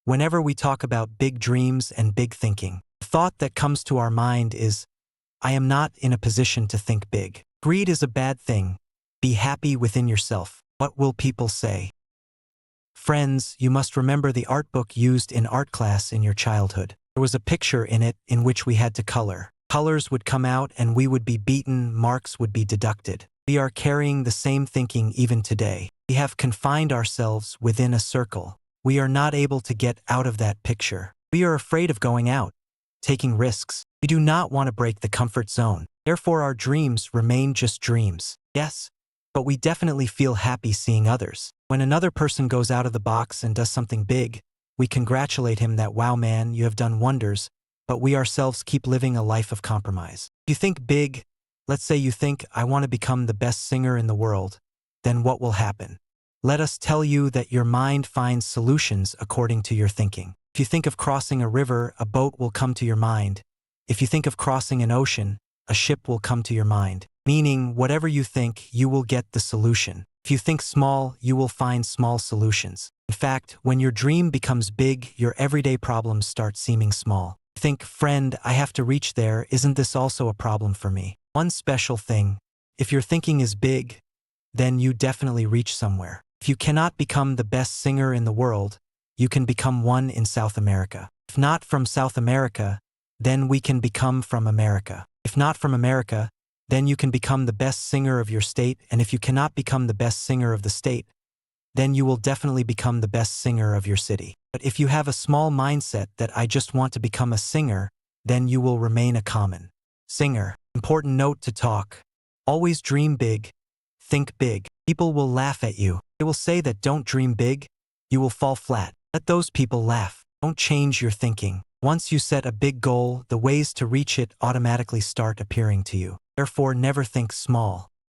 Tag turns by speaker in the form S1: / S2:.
S1: Whenever we talk about big dreams and big thinking, the thought that comes to our mind is, I am not in a position to think big. Greed is a bad thing. Be happy within yourself. What will people say? Friends, you must remember the art book used in art class in your childhood. There was a picture in it in which we had to color. Colors would come out and we would be beaten, marks would be deducted. We are carrying the same thinking even today. We have confined ourselves within a circle. We are not able to get out of that picture. We are afraid of going out, taking risks. We do not want to break the comfort zone. Therefore, our dreams remain just dreams. Yes, but we definitely feel happy seeing others. When another person goes out of the box and does something big, we congratulate him that, wow man, you have done wonders, but we ourselves keep living a life of compromise. If you think big, let's say you think, I want to become the best singer in the world, then what will happen? Let us tell you that your mind finds solutions according to your thinking. If you think of crossing a river, a boat will come to your mind. If you think of crossing an ocean, a ship will come to your mind. Meaning, whatever you think, you will get the solution. If you think small, you will find small solutions. In fact, when your dream becomes big, your everyday problems start seeming small. Think, friend, I have to reach there, isn't this also a problem for me? One special thing, if your thinking is big, then you definitely reach somewhere. If you cannot become the best singer in the world, you can become one in South America. If not from South America, then we can become from America. If not from America, then you can become the best singer of your state, and if you cannot become the best singer of the state, then you will definitely become the best singer of your city. But if you have a small mindset that I just want to become a singer, then you will remain a common singer. Important note to talk. Always dream big. Think big. People will laugh at you. They will say that don't dream big, you will fall flat. Let those people laugh. Don't change your thinking. Once you set a big goal, the ways to reach it automatically start appearing to you. Therefore, never think small.